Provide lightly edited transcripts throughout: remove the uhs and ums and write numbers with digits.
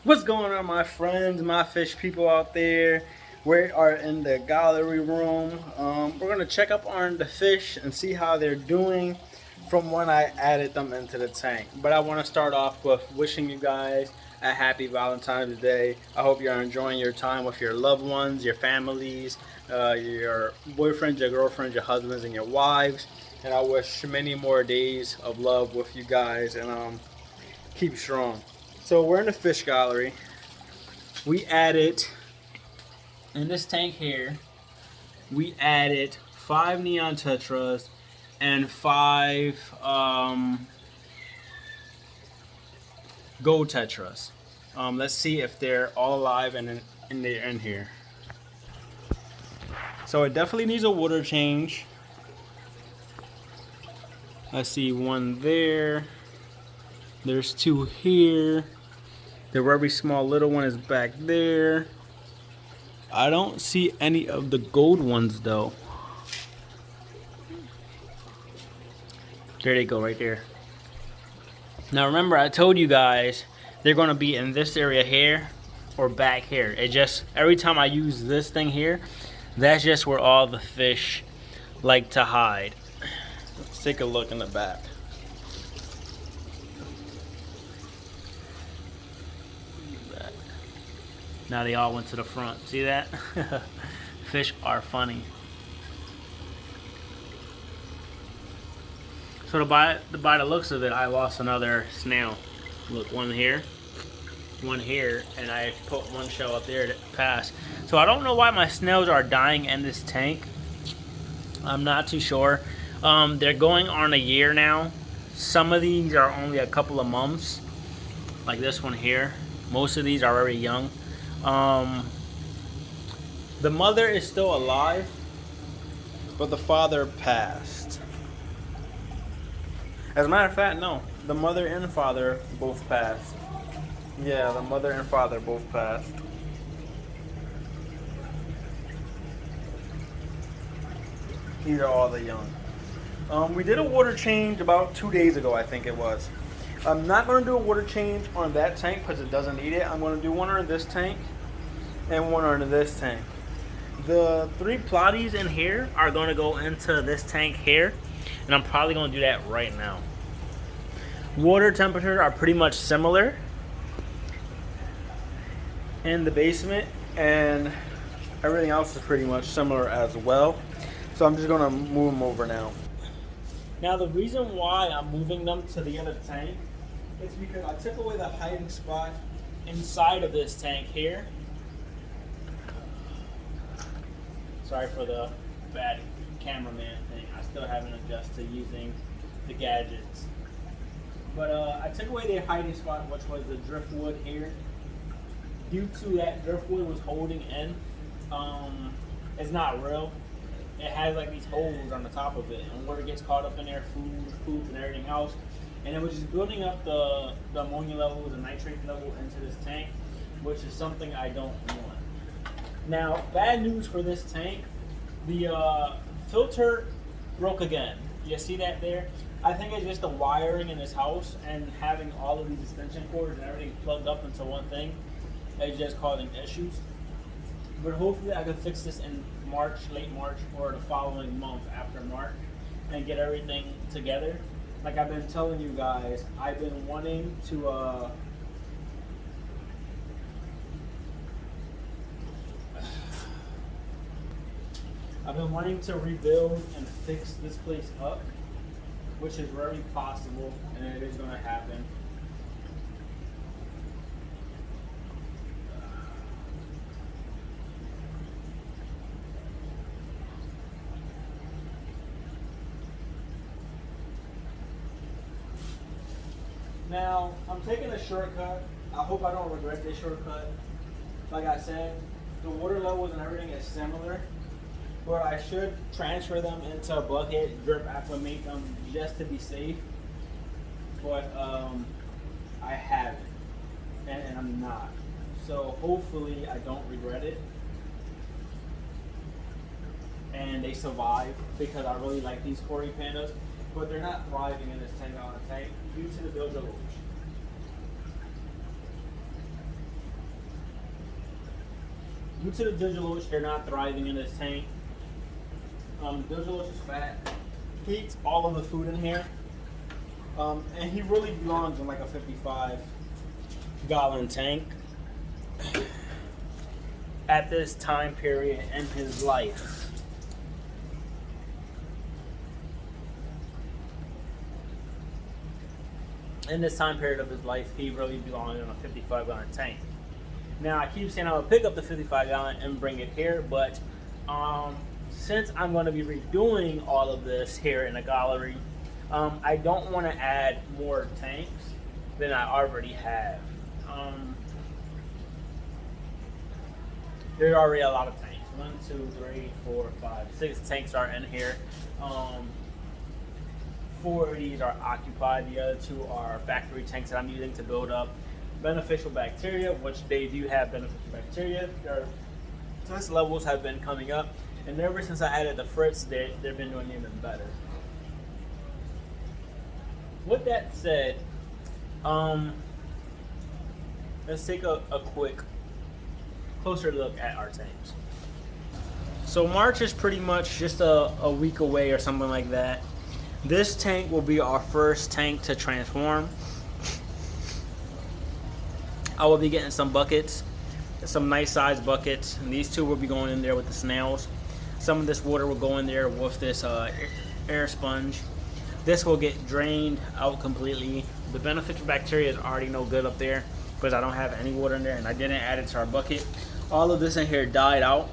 What's going on, my friends, my fish people out there? We are in the gallery room. We're gonna check up on the fish and see how they're doing from when I added them into the tank. But I want to start off with wishing you guys a happy Valentine's Day. I hope you're enjoying your time with your loved ones, your families, your boyfriends, your girlfriends, your husbands, and your wives. And I wish many more days of love with you guys, and keep strong. So we're in the fish gallery. We added, in this tank here, we added 5 neon tetras and 5 gold tetras. Let's see if they're all alive and they're in here. So it definitely needs a water change. I see one there. There's 2 here. The very small little one is back there. I don't see any of the gold ones though. There they go right there. Now remember, I told you guys they're gonna be in this area here or back here. It just, every time I use this thing here, that's just where all the fish like to hide. Let's take a look in the back. Now they all went to the front. See that? Fish are funny. So by the looks of it, I lost another snail. Look, one here, and I put one shell up there to pass. So I don't know why my snails are dying in this tank. I'm not too sure. They're going on a year now. Some of these are only a couple of months, like this one here. Most of these are very young. The mother is still alive, but the father passed. As a matter of fact, no. The mother and father both passed. Yeah, the mother and father both passed. These are all the young. We did a water change about 2 days ago, I think it was. I'm not going to do a water change on that tank because it doesn't need it. I'm going to do one on this tank and one on this tank. The 3 platies in here are going to go into this tank here, and I'm probably going to do that right now. Water temperatures are pretty much similar in the basement, and everything else is pretty much similar as well. So I'm just going to move them over now. Now the reason why I'm moving them to the other tank is because I took away the hiding spot inside of this tank here. Sorry for the bad cameraman thing. I still haven't adjusted to using the gadgets. But I took away the hiding spot, which was the driftwood here. Due to that driftwood was holding in, it's not real. It has like these holes on the top of it, and water gets caught up in there, food, poop, and everything else. And it was just building up the ammonia levels and nitrate level into this tank, which is something I don't want. Now, bad news for this tank, the filter broke again. You see that there? I think it's just the wiring in this house and having all of these extension cords and everything plugged up into one thing is just causing issues. But hopefully I can fix this in March, late March, or the following month after March and get everything together. Like I've been telling you guys, I've been wanting to rebuild and fix this place up, which is very possible, and it is going to happen. Now, I'm taking a shortcut. I hope I don't regret this shortcut. Like I said, the water levels and everything is similar, but I should transfer them into a bucket, drip acclimate them just to be safe. But I haven't, and I'm not. So hopefully I don't regret it. And they survive because I really like these Cory pandas. But they're not thriving in this 10-gallon tank due to the bilge erosion. due to the Digilloch, they're not thriving in this tank. Digilloch is fat. He eats all of the food in here. And he really belongs in like a 55-gallon tank at this time period in his life. In this time period of his life, he really belongs in a 55-gallon tank. Now, I keep saying I would pick up the 55-gallon and bring it here, but since I'm going to be redoing all of this here in the gallery, I don't want to add more tanks than I already have. There's already a lot of tanks. 1, 2, 3, 4, 5, 6 tanks are in here. 4 of these are occupied. The other 2 are factory tanks that I'm using to build up beneficial bacteria, which they do have beneficial bacteria. Their test levels have been coming up, and ever since I added the Fritz, they've been doing even better. With that said, let's take a quick closer look at our tanks. So March is pretty much just a week away or something like that. This tank will be our first tank to transform. I will be getting some buckets, some nice sized buckets, and these 2 will be going in there with the snails. Some of this water will go in there with this air sponge. This will get drained out completely. The beneficial bacteria is already no good up there because I don't have any water in there and I didn't add it to our bucket. All of this in here died out,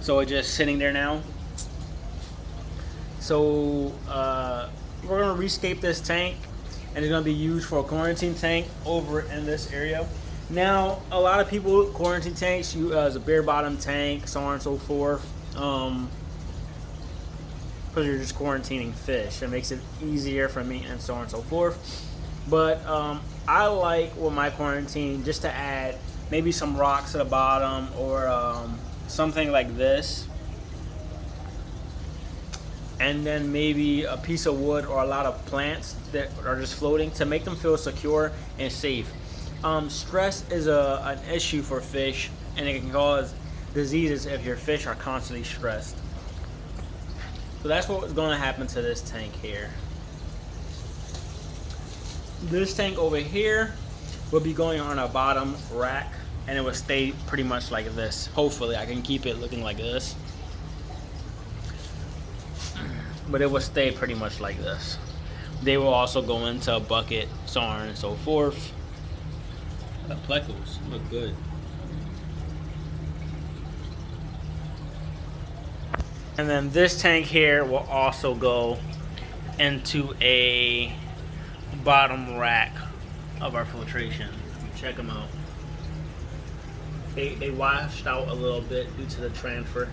so it's just sitting there now. So we're gonna rescape this tank, and it's gonna be used for a quarantine tank over in this area. Now, a lot of people quarantine tanks use as a bare bottom tank, so on and so forth. Because you're just quarantining fish. It makes it easier for me and so on and so forth. But I like with my quarantine just to add maybe some rocks at the bottom or something like this. And then maybe a piece of wood or a lot of plants that are just floating to make them feel secure and safe. Stress is an issue for fish, and it can cause diseases if your fish are constantly stressed. So that's what's going to happen to this tank here. This tank over here will be going on a bottom rack, and it will stay pretty much like this. Hopefully I can keep it looking like this, but it will stay pretty much like this. They will also go into a bucket, so on and so forth. The plecos look good. And then this tank here will also go into a bottom rack of our filtration. Check them out. They washed out a little bit due to the transfer.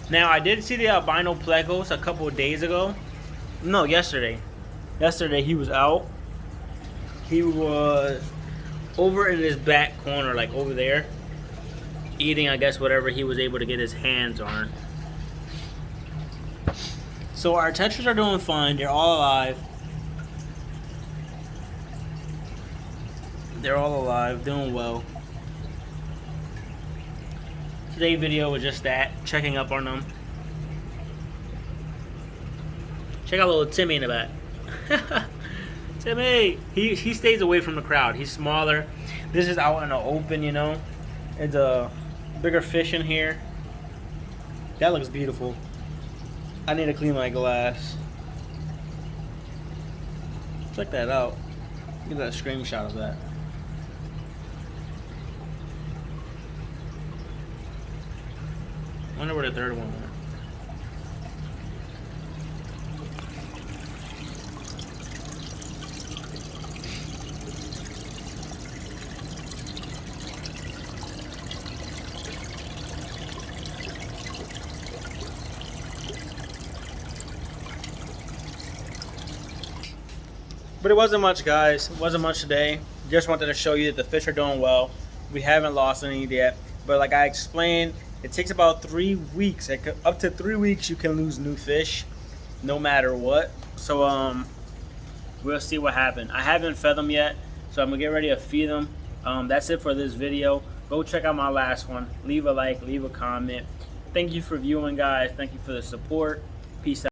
Now I did see the albino plecos a couple of days ago. No, yesterday. Yesterday he was out. He was over in this back corner, like over there, eating, I guess, whatever he was able to get his hands on. So our tetras are doing fine. They're all alive. They're all alive, doing well. Today's video was just that, checking up on them. Check out little Timmy in the back. Timmy! He stays away from the crowd. He's smaller. This is out in the open, you know. It's a bigger fish in here. That looks beautiful. I need to clean my glass. Check that out. Get that screenshot of that. I wonder where the third one went. But it wasn't much, guys. It wasn't much today. Just wanted to show you that the fish are doing well. We haven't lost any yet. But like I explained, it takes about 3 weeks. Up to 3 weeks you can lose new fish, no matter what. So we'll see what happens. I haven't fed them yet, so I'm gonna get ready to feed them. That's it for this video. Go check out my last one. Leave a like, leave a comment. Thank you for viewing, guys. Thank you for the support. Peace out.